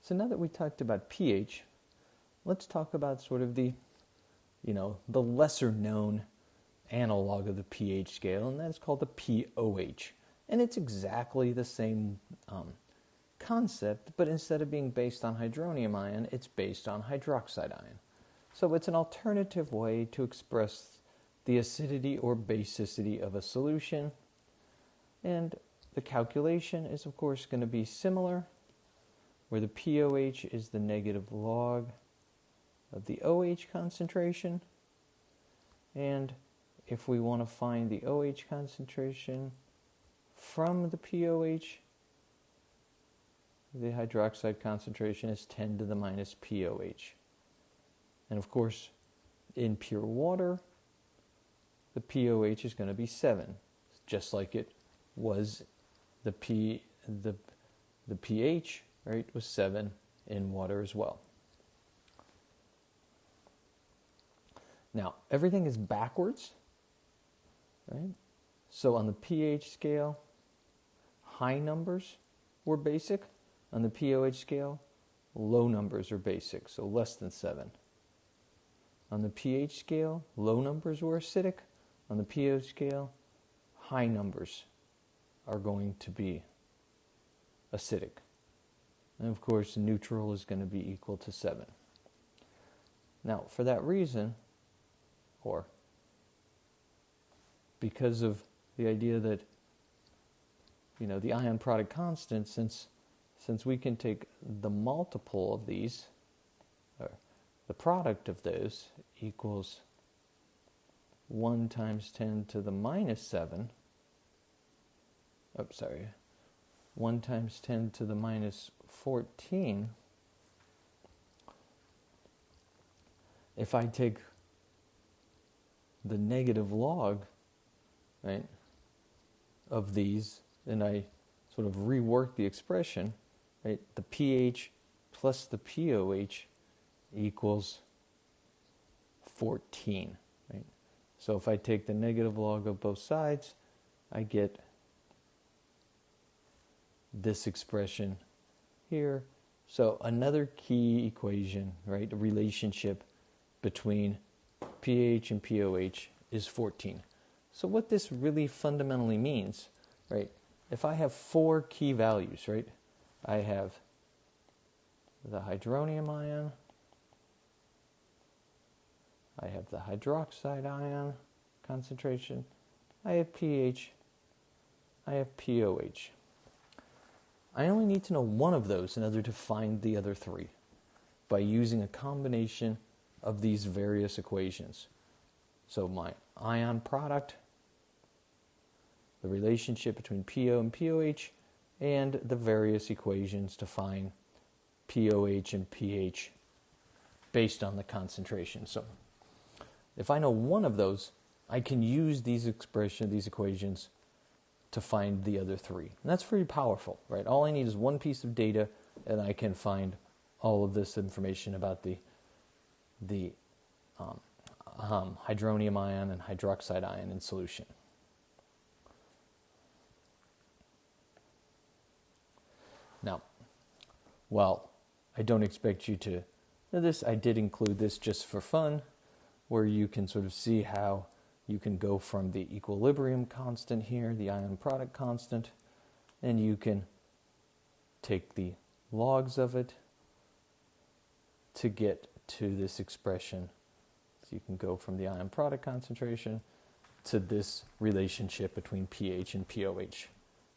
So now that we talked about pH, let's talk about sort of the lesser known analog of the pH scale, and that's called the pOH. And it's exactly the same concept, but instead of being based on hydronium ion, it's based on hydroxide ion. So it's an alternative way to express the acidity or basicity of a solution. And the calculation is, of course, going to be similar, where the pOH is the negative log of the OH concentration. And if we want to find the OH concentration from the pOH, the hydroxide concentration is 10 to the minus pOH. And of course, in pure water, the pOH is going to be 7, just like it was the pH, right, was 7 in water as well. Now, everything is backwards, right? So on the pH scale, high numbers were basic. On the pOH scale, low numbers are basic, so less than 7. On the pH scale, low numbers were acidic. On the pOH scale, high numbers are going to be acidic. And of course, neutral is going to be equal to 7. Now, for that reason, or because of the idea that, the ion product constant, since we can take the multiple of these, or the product of those equals 1 times 10 to the minus 7, 1 times 10 to the minus 14, if I take the negative log, right, of these, and I sort of rework the expression, right, the pH plus the pOH equals 14, right? So if I take the negative log of both sides, I get this expression here. So another key equation, right, a relationship between pH and pOH is 14. So what this really fundamentally means, right, if I have 4 key values, right, I have the hydronium ion, I have the hydroxide ion concentration, I have pH, I have pOH. I only need to know one of those in order to find the other 3 by using a combination of these various equations. So my ion product, the relationship between PO and pOH, and the various equations to find pOH and pH based on the concentration. So if I know one of those, I can use these equations to find the other 3. And that's pretty powerful, right? All I need is one piece of data, and I can find all of this information about the hydronium ion and hydroxide ion in solution. Now, well, I don't expect you to know this. I did include this just for fun, where you can sort of see how you can go from the equilibrium constant here, the ion product constant, and you can take the logs of it to get to this expression. So you can go from the ion product concentration to this relationship between pH and pOH.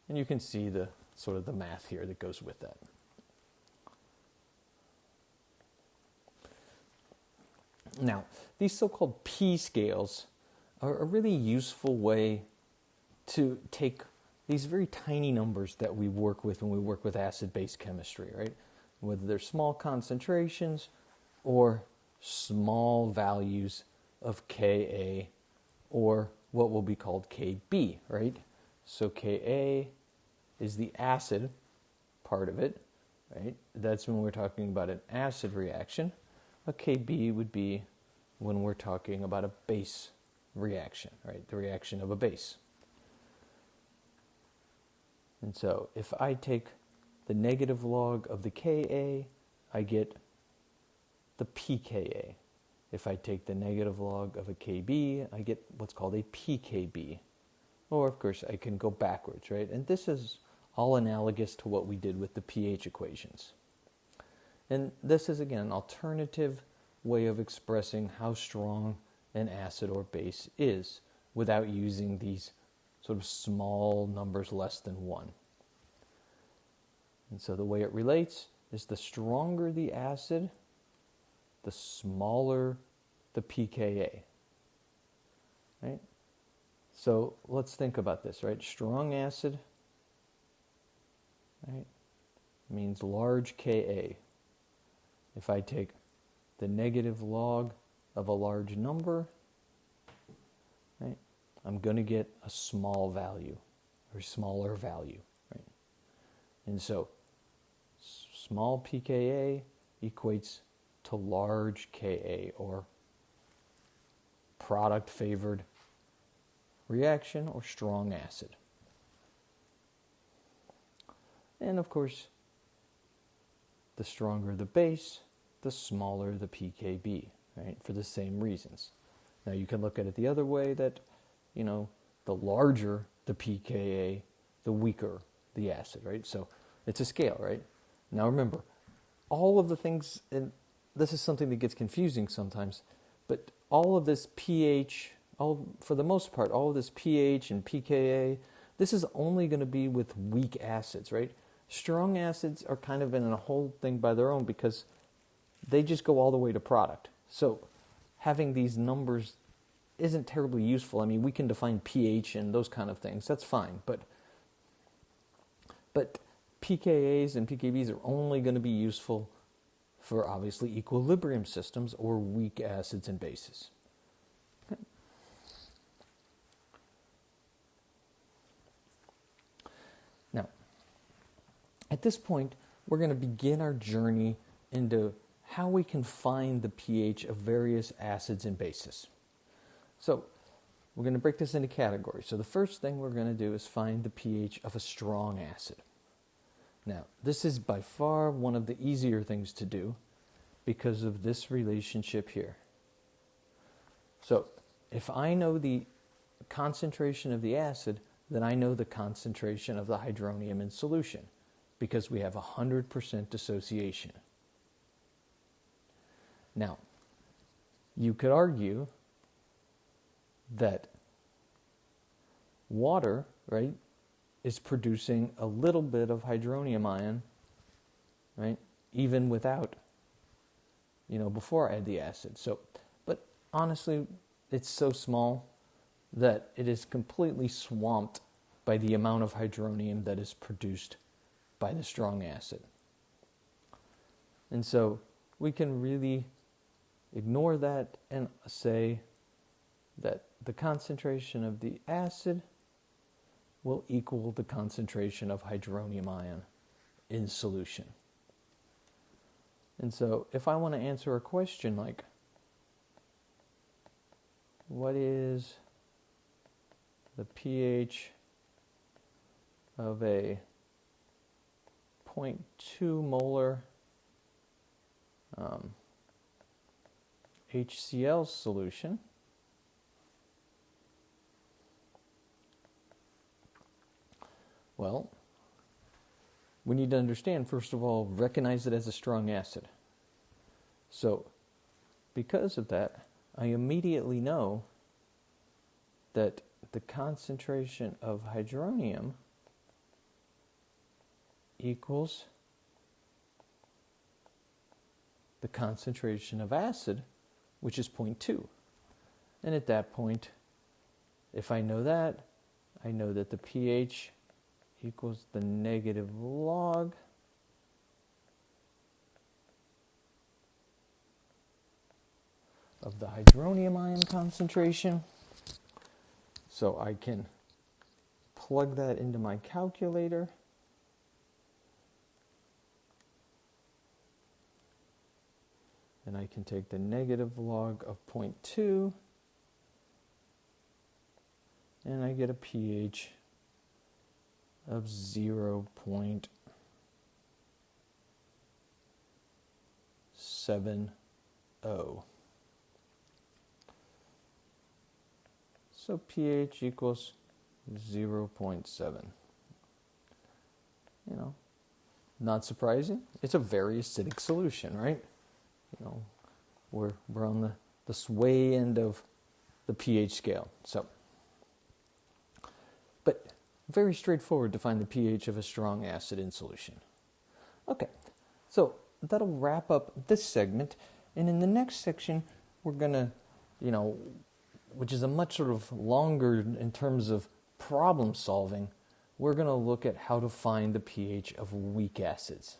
And you can see the sort of the math here that goes with that. Now, these so-called P scales are a really useful way to take these very tiny numbers that we work with when we work with acid-base chemistry, right? Whether they're small concentrations or small values of Ka or what will be called Kb, right? So Ka is the acid part of it, right? That's when we're talking about an acid reaction. A Kb would be when we're talking about a base reaction, right? The reaction of a base. And so if I take the negative log of the Ka I get the pKa. If I take the negative log of a Kb, I get what's called a pKb. Or, of course, I can go backwards, right? And this is all analogous to what we did with the pH equations. And this is, again, an alternative way of expressing how strong an acid or base is without using these sort of small numbers less than 1. And so the way it relates is the stronger the acid, the smaller the pKa, right? So let's think about this, right? Strong acid, right, means large Ka. If I take the negative log of a large number, right, I'm going to get a small value or smaller value, right? And so small pKa equates to large Ka, or product favored reaction or strong acid. And of course, the stronger the base, the smaller the pKb, right? For the same reasons. Now you can look at it the other way, that, the larger the pKa, the weaker the acid, right? So it's a scale, right? Now remember, all of the things, and this is something that gets confusing sometimes, but all of this pH, for the most part, all of this pH and pKa, this is only going to be with weak acids, right? Strong acids are kind of in a whole thing by their own because they just go all the way to product. So having these numbers isn't terribly useful. I mean, we can define pH and those kind of things. That's fine. But pKa's and pKb's are only going to be useful for obviously equilibrium systems or weak acids and bases. Okay. Now, at this point, we're going to begin our journey into how we can find the pH of various acids and bases. So, we're going to break this into categories. So the first thing we're going to do is find the pH of a strong acid. Now, this is by far one of the easier things to do because of this relationship here. So, if I know the concentration of the acid, then I know the concentration of the hydronium in solution because we have 100% dissociation. Now, you could argue that water, right, is producing a little bit of hydronium ion, right, even without, before I add the acid. So, but honestly, it's so small that it is completely swamped by the amount of hydronium that is produced by the strong acid. And so we can really ignore that and say that the concentration of the acid will equal the concentration of hydronium ion in solution. And so if I want to answer a question like, what is the pH of a 0.2 molar HCl solution? Well, we need to understand, first of all, recognize it as a strong acid. So, because of that, I immediately know that the concentration of hydronium equals the concentration of acid, which is 0.2. And at that point, if I know that, I know that the pH equals the negative log of the hydronium ion concentration. So I can plug that into my calculator. And I can take the negative log of 0.2 and I get a pH of 0.0. 0.70. So pH equals 0.7. Not surprising. It's a very acidic solution, right? We're on the sway end of the pH scale. But very straightforward to find the pH of a strong acid in solution. Okay, so that'll wrap up this segment. And in the next section, we're going to, which is a much sort of longer in terms of problem solving, we're going to look at how to find the pH of weak acids.